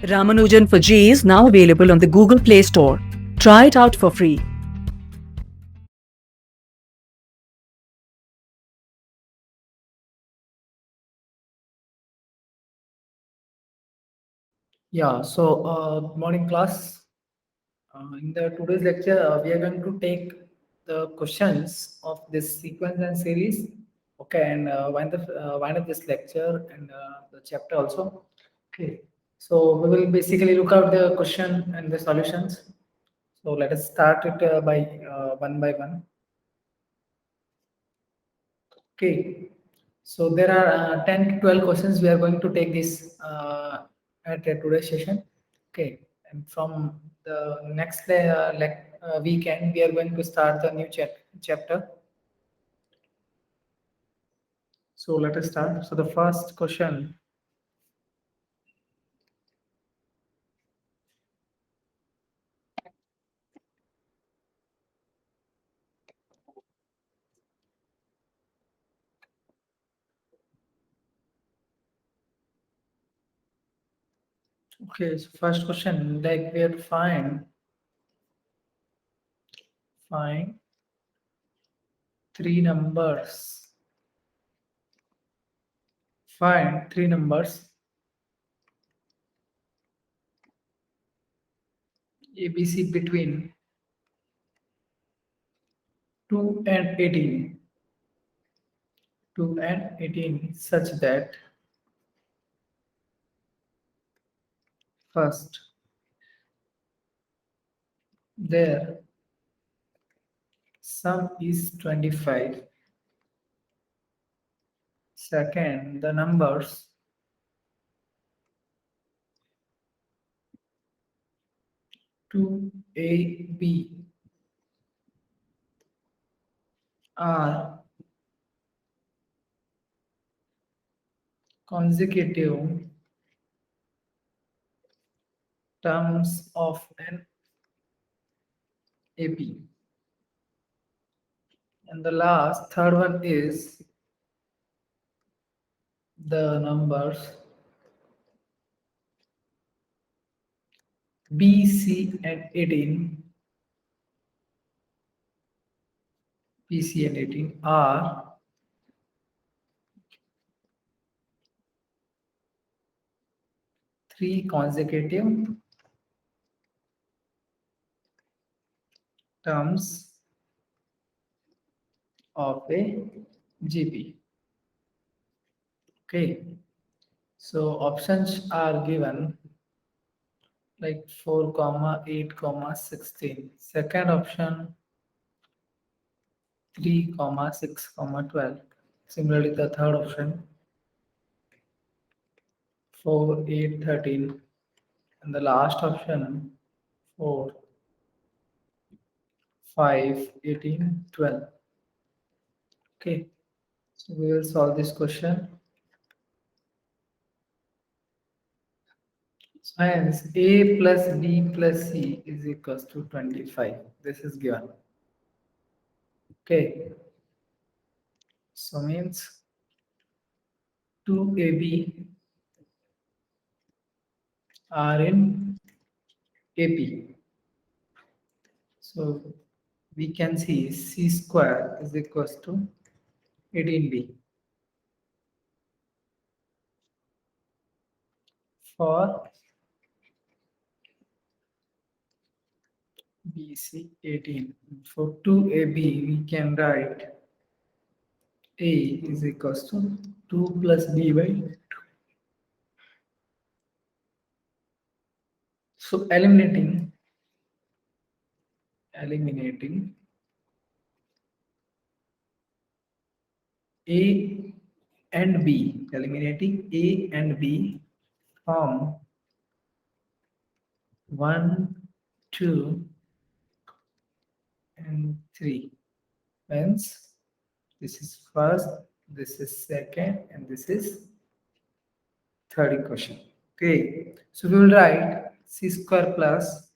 Ramanujan for G is now available on the Google Play Store. Try it out for free. Yeah, so morning class. In the today's lecture, we are going to take the questions of this sequence and series. Okay, and wind up this lecture and the chapter also. Okay, so we will basically look out the question and the solutions. So let us start it by one. Okay, so there are 10 to 12 questions we are going to take this at today's session. Okay, and from the next weekend, we are going to start the new chapter. So let us start. So the first question. Okay, so first question, like we have to find three numbers. Find three numbers ABC between 2 and 18. 2 and 18 such that first their sum is 25. Second, the numbers 2ab are consecutive terms of an AP. And the last, third one is the numbers B, C, and 18. B, C, and 18 are three consecutive terms of a GP. Okay, so options are given like 4 comma 8 comma 16. Second option 3 comma 6 comma 12. Similarly, the third option 4 8 13, and the last option 4 5 18 12. Okay, so we will solve this question. Science A plus B plus C is equals to 25. This is given. Okay, so means 2AB are in AP. So we can see C square is equals to 18B. For BC 18. For 2AB, we can write A is equals to 2 plus B by 2. So eliminating A and B, eliminating A and B from 1, 2, and 3. Hence, this is first, this is second, and this is third equation. Okay, so we will write C square plus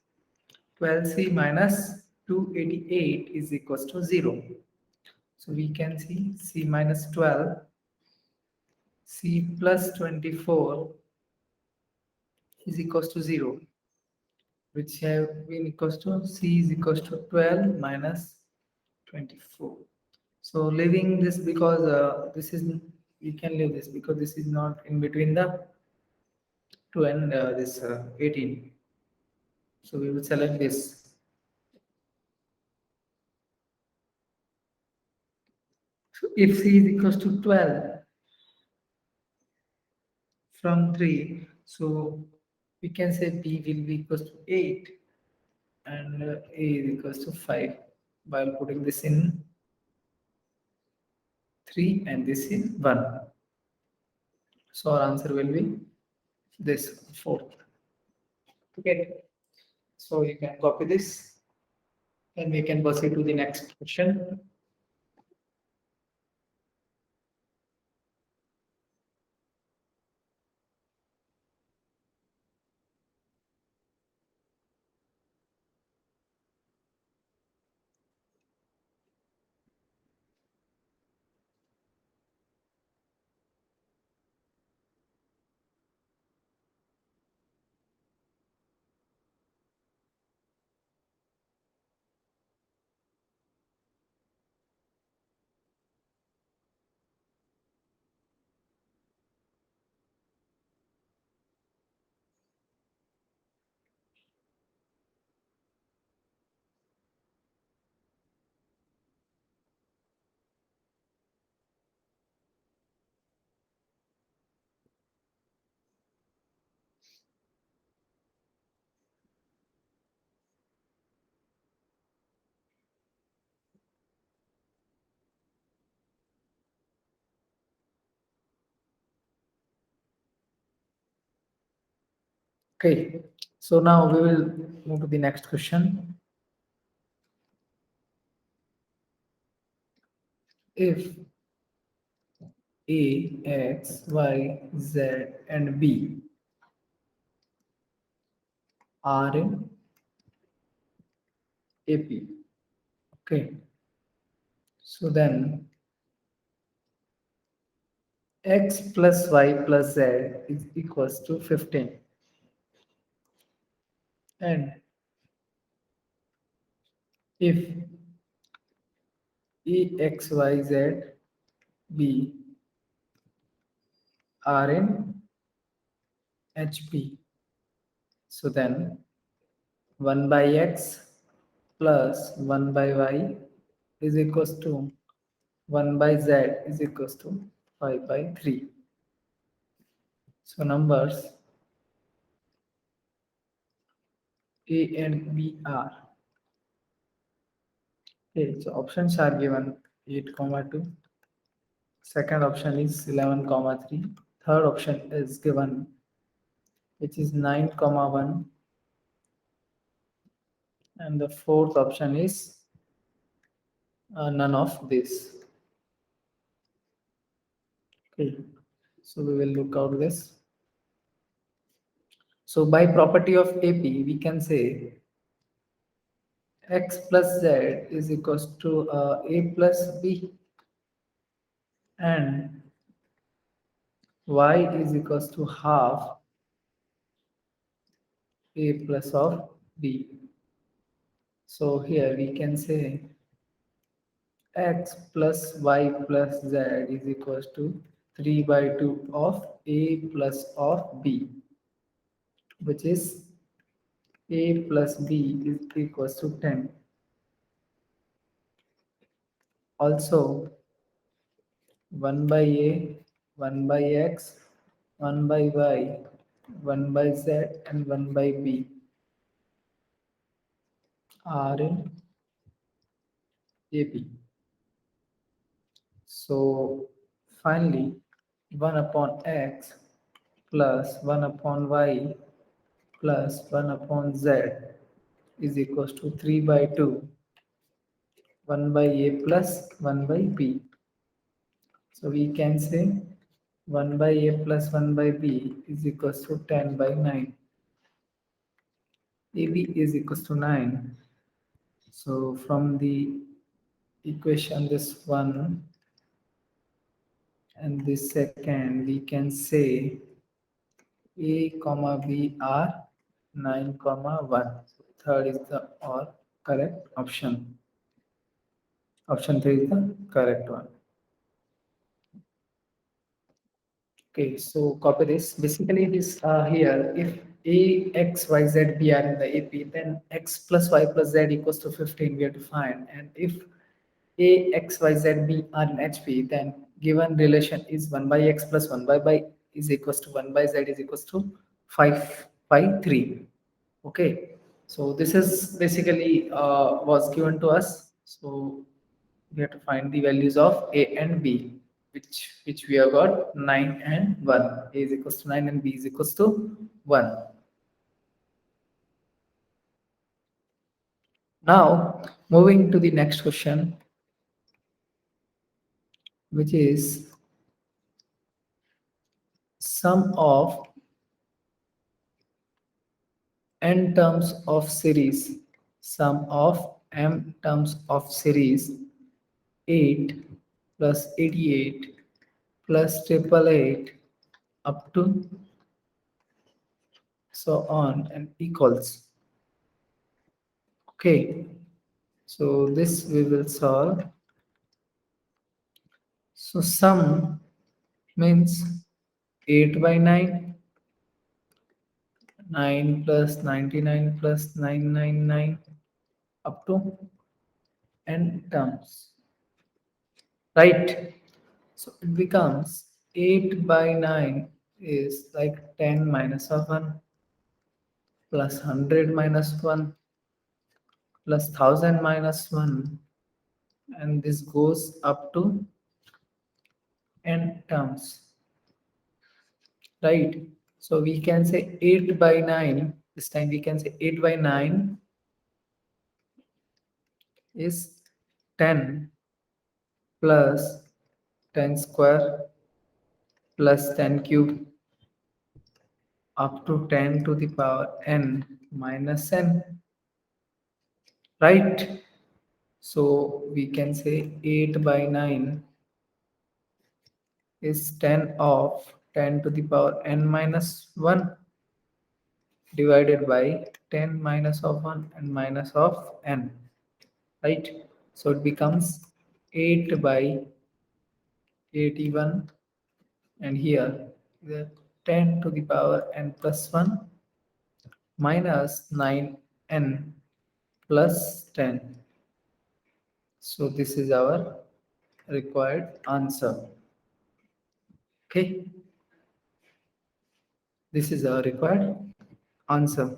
12C minus 288 is equals to 0. So we can see C minus 12, C plus 24, is equals to 0, which have been equals to C is equals to 12 minus 24. So leaving this because this is, we can leave this because this is not in between the 2 and this 18. So we will select this. So if C is equals to 12 from 3, so we can say B will be equals to 8 and A is equals to 5 while putting this in 3 and this in 1. So our answer will be this 4. Okay. So you can copy this and we can proceed to the next question. Okay. So now we will move to the next question. If A, X, Y, Z, and B are in AP. Okay. So then X plus Y plus Z is equals to 15. And if E, X, Y, Z, B are in HP, so then 1 by X plus 1 by Y is equals to 1 by Z is equals to 5 by 3. So numbers A and B are. Okay, so options are given 8 comma 2. Second option is 11 comma 3. Third option is given, which is 9 comma 1. And the fourth option is none of this. Okay, so we will look out this. So by property of AP, we can say X plus Z is equals to A plus B and Y is equals to half A plus of B. So here we can say X plus Y plus Z is equals to 3 by 2 of A plus of B, which is A plus B is equals to 10. Also 1 by A, 1 by X, 1 by Y, 1 by Z and 1 by B are in AP. So finally 1 upon X plus 1 upon Y plus 1 upon Z is equals to 3 by 2, 1 by A plus 1 by B. So we can say 1 by A plus 1 by B is equals to 10 by 9. AB is equals to 9. So from the equation this one and this second, we can say A comma B are 9 comma 1. So third is the or correct option. Option 3 is the correct one. Okay, so copy this. Basically, this here, if A, X, Y, Z, B are in the AP, then X plus Y plus Z equals to 15 we have to find. And if A, X, Y, Z, B are in HP, then given relation is 1 by X plus 1 by Y is equals to 1 by Z is equals to 5 by 3. Okay, so this is basically was given to us. So we have to find the values of A and B, which we have got 9 and 1. A is equals to 9 and B is equals to 1. Now moving to the next question, which is sum of n terms of series, sum of m terms of series 8 plus 88 plus triple eight up to so on and equals. Okay, so this we will solve. So sum means 8 by 9, 9 plus 99 plus 999 up to n terms, right? So it becomes 8 by 9 is like 10 minus of 1 plus 100 minus 1 plus 1000 minus 1, and this goes up to n terms, right? So we can say 8 by 9, this time we can say 8 by 9 is 10 plus 10 square plus 10 cube up to 10 to the power n minus n, right? So we can say 8 by 9 is 10 of 10 to the power n minus 1 divided by 10 minus of 1 and minus of n, right? So it becomes 8 by 81, and here the 10 to the power n plus 1 minus 9n plus 10. So this is our required answer. Okay, this is our required answer.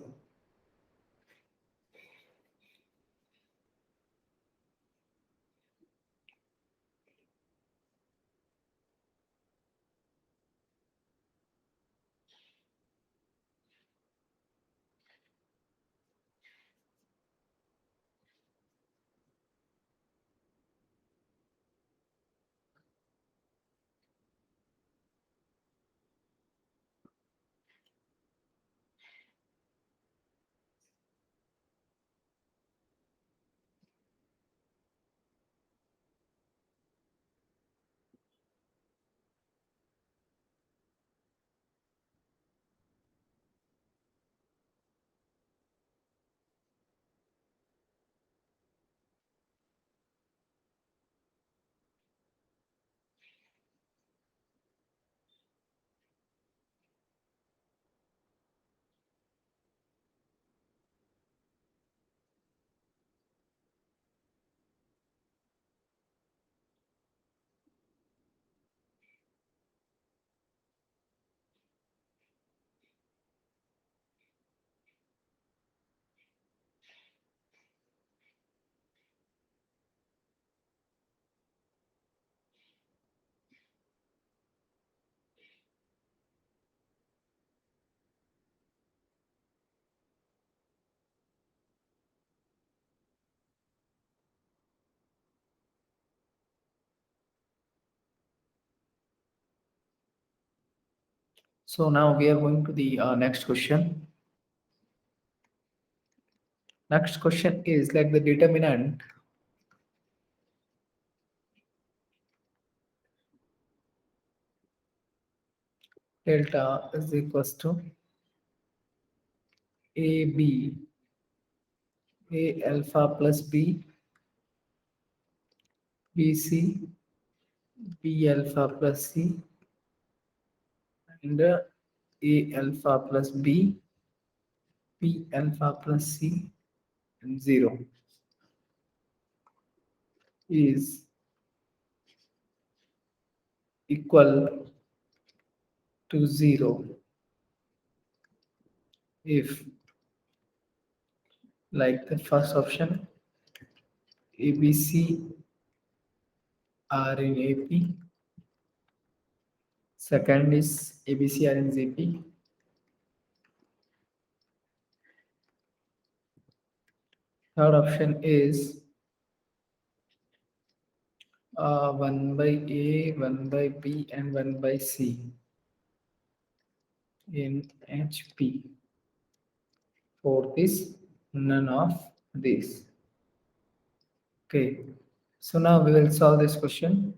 So now we are going to the next question. Next question is like the determinant delta is equals to AB, A alpha plus B, BC, B alpha plus C, and A alpha plus B, B alpha plus C, and 0 is equal to 0 if, like the first option, ABC are in AP, second is ABC are in ZP, third option is 1 by A, 1 by B, and 1 by C in HP. Fourth is none of these. Okay, so now we will solve this question.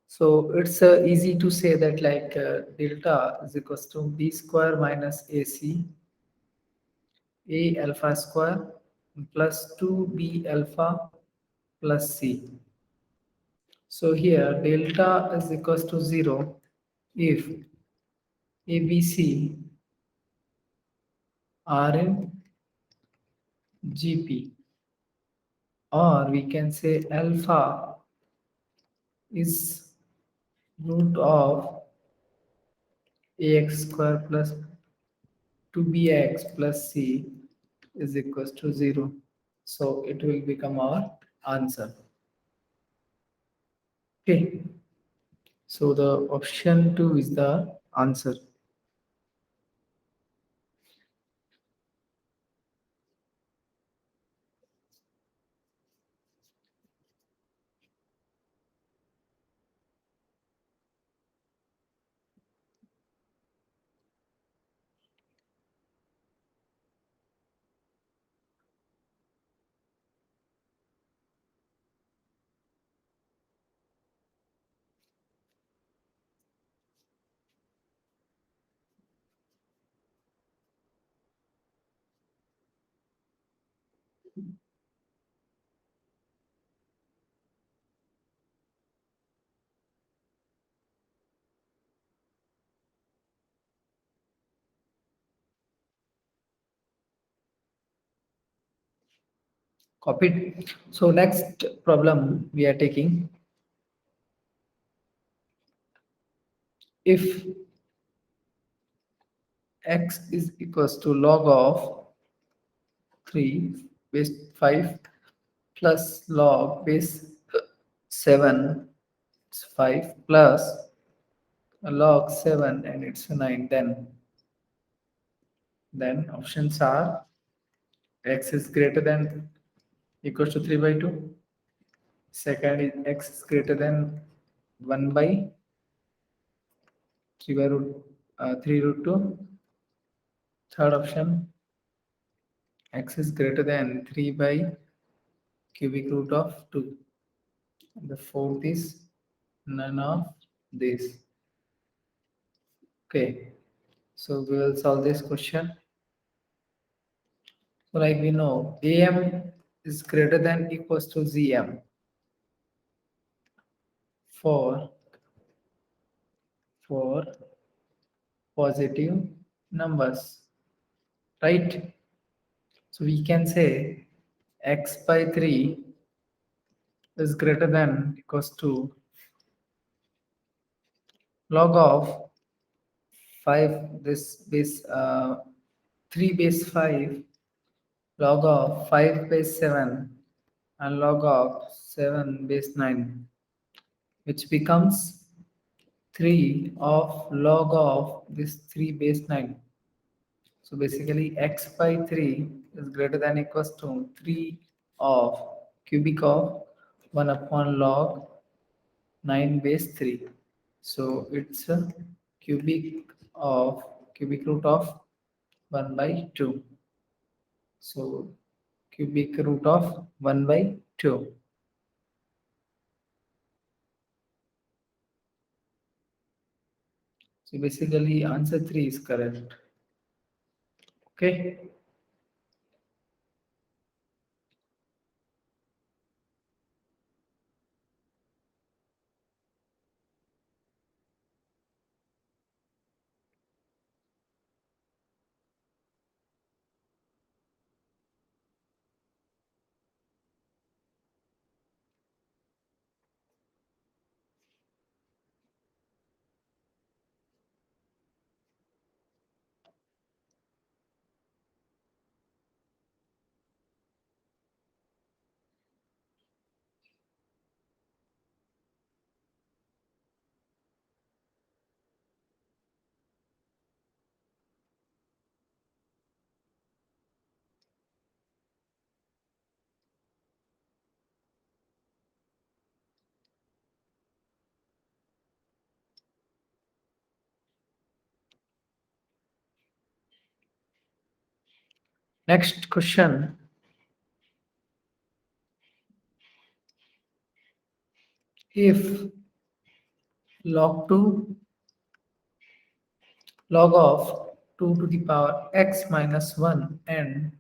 So it's easy to say that like delta is equals to B square minus AC, A alpha square plus 2B alpha plus C. So here delta is equals to 0 if ABC are in GP, or we can say alpha is root of ax square plus 2bx plus c is equals to 0. So it will become our answer. Okay. So the option 2 is the answer. Copied. So next problem we are taking, if x is equals to log of 3 base 5 plus log base 7 it's 5 plus log 7 and it's 9, then options are x is greater than equals to 3 by 2, second is x is greater than 1 by 3 by root 3 root 2, third option x is greater than 3 by cubic root of 2, and the fourth is none of this. Okay, so we will solve this question. So like we know AM is greater than equals to ZM for positive numbers, right? So we can say x by 3 is greater than equals to log of 5 this base 3 base 5 log of 5 base 7 and log of 7 base 9, which becomes 3 of log of this 3 base 9. So basically x by 3 is greater than equals to 3 of cubic of 1 upon log 9 base 3. So it's a cubic root of 1 by 2. So cubic root of 1 by 2. So basically answer 3 is correct. Okay. Next question. If log 2 log of 2 to the power x minus 1 and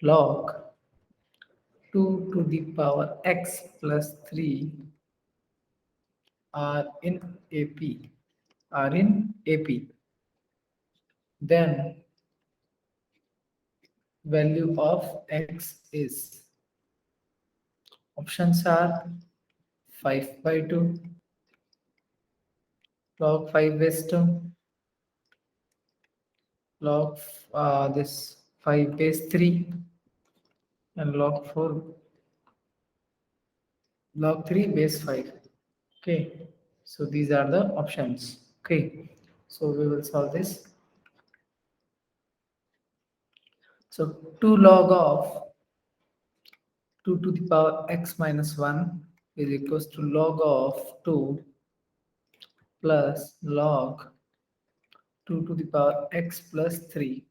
log 2 to the power x plus 3 are in AP, then value of x is, options are 5 by 2, log 5 base 2, log this 5 base 3, and log 3 base 5. Okay, so these are the options. Okay, so we will solve this. So 2 log of 2 to the power x minus 1 is equals to log of 2 plus log 2 to the power x plus 3.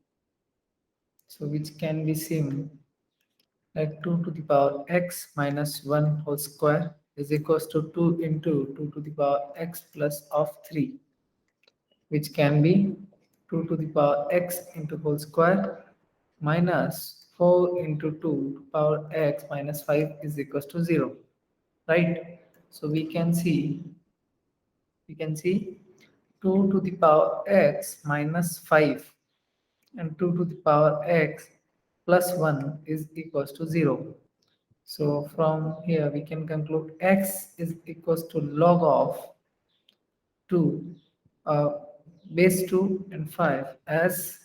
So which can be seen like 2 to the power x minus 1 whole square is equals to 2 into 2 to the power x plus of 3, which can be 2 to the power x into whole square minus 4 into 2 to power x minus 5 is equals to 0, right? So we can see 2 to the power x minus 5 and 2 to the power x plus 1 is equals to 0. So from here we can conclude x is equals to log of 2 uh, base 2 and 5 as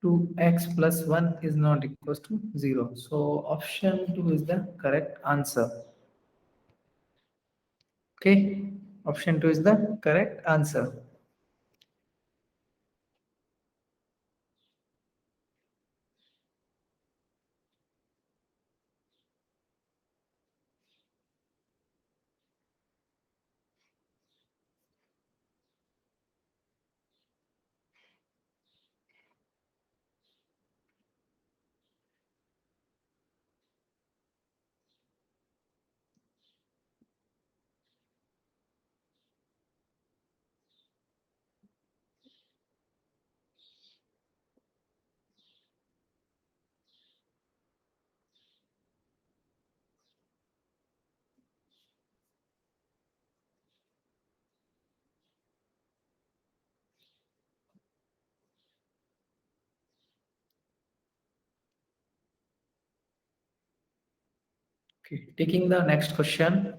2x plus 1 is not equals to 0. So option 2 is the correct answer. Okay, option 2 is the correct answer. Okay, taking the next question.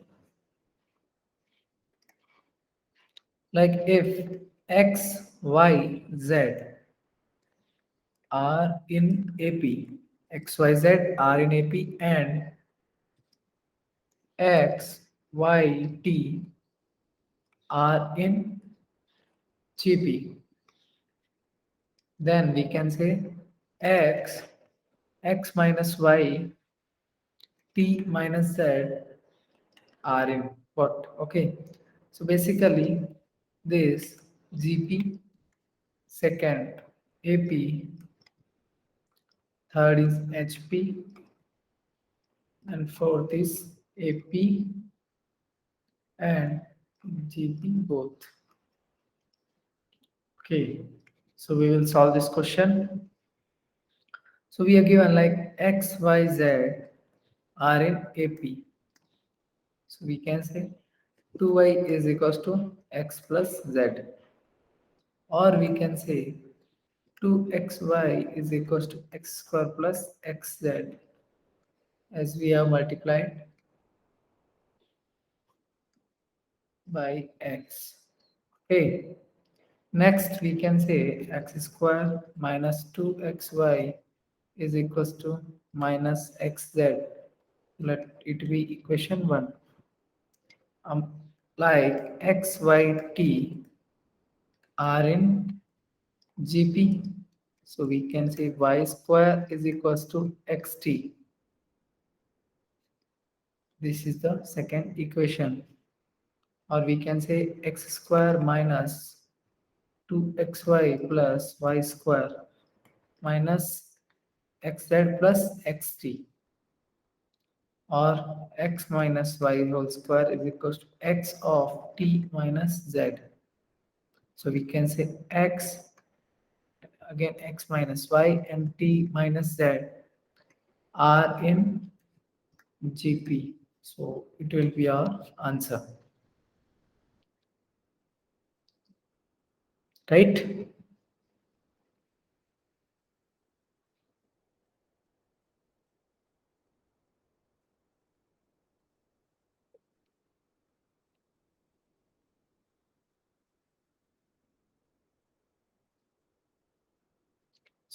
Like if x, y, z are in AP, x, y, z are in AP and x, y, t are in GP, then we can say x, x minus y, t minus z are in what? Okay, so basically this GP, second AP, third is HP, and fourth is AP, and GP both. Okay, so we will solve this question. So we are given like X, Y, Z are in AP. So we can say 2y is equals to x plus z. Or we can say 2xy is equals to x square plus xz as we have multiplied by x. Okay. Next, we can say x square minus 2xy is equals to minus xz. Let it be equation 1. Um, like x, y, t are in GP. So we can say y square is equals to xt. This is the second equation. Or we can say x square minus 2xy plus y square minus xz plus xt, or x minus y whole square is equals to x of t minus z. So we can say x, again x minus y, and t minus z are in GP. So it will be our answer. Right?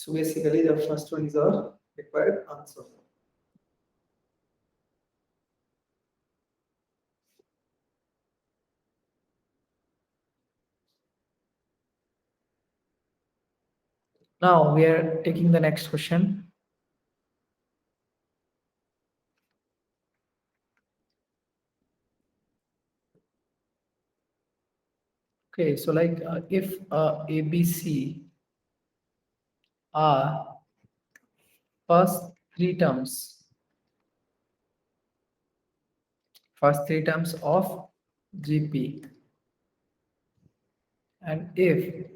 So basically the first one is our required answer. Now we are taking the next question. Okay, so like if ABC are first three terms, first three terms of GP, and if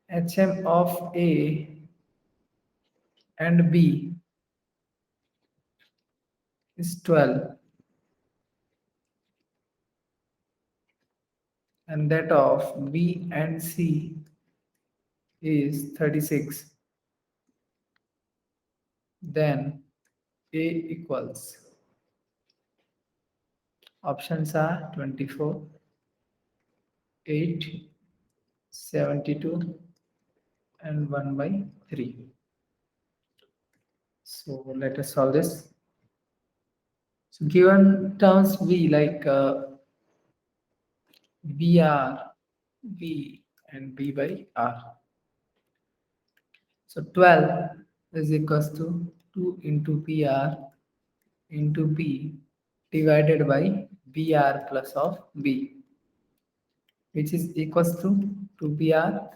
HM of A and B is 12 and that of B and C is 36, then A equals, options are 24, 8, 72, and 1 by 3. So let us solve this. So given terms V like BR, B, and B by R. So 12 is equals to 2 into BR into B divided by BR plus of B, which is equals to 2BR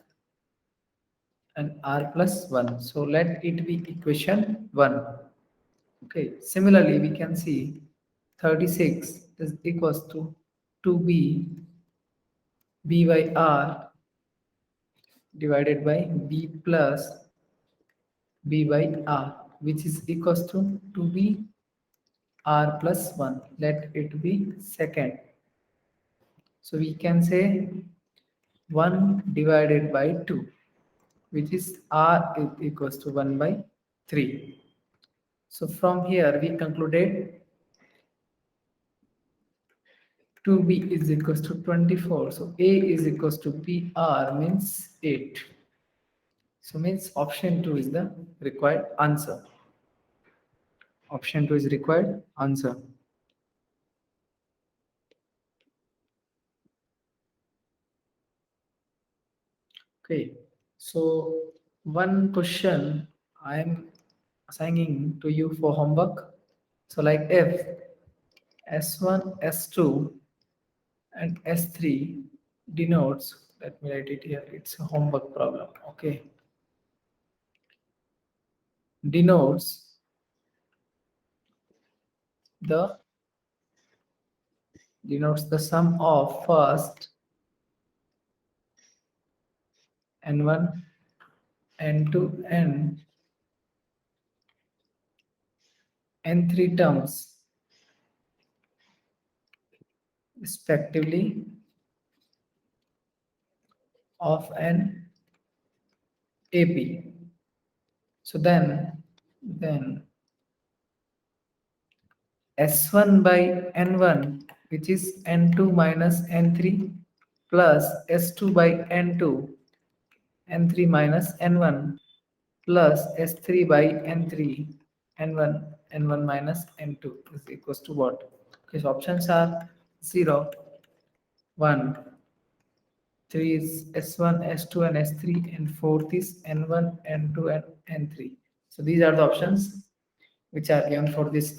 and R plus 1. So let it be equation 1. Okay, similarly we can see 36 is equals to 2B B by R divided by B plus B by R, which is equals to 2B R plus 1. Let it be second. So we can say 1 divided by 2, which is R is equals to 1 by 3. So from here we concluded 2B is equals to 24. So A is equals to BR means 8. So means option 2 is the required answer. Option 2 is required answer. Okay, so one question I am assigning to you for homework. So like if S1, S2 and S3 denotes, let me write it here, it's a homework problem, okay, denotes the denotes the sum of first n1, n2, and n3 terms respectively of an AP. So then S1 by N1, which is N2 minus N3 plus S2 by N2, N3 minus N1 plus S3 by N3, N1 minus N2 is equals to what? Okay, so options are 0, 1, 3 is S1, S2, and S3, and fourth is N1, N2, and N3. So these are the options which are given for this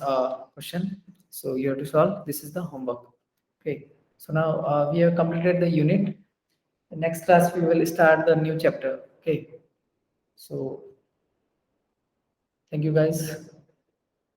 question. So you have to solve. This is the homework. Okay. So now we have completed the unit. The next class we will start the new chapter. Okay. So thank you guys.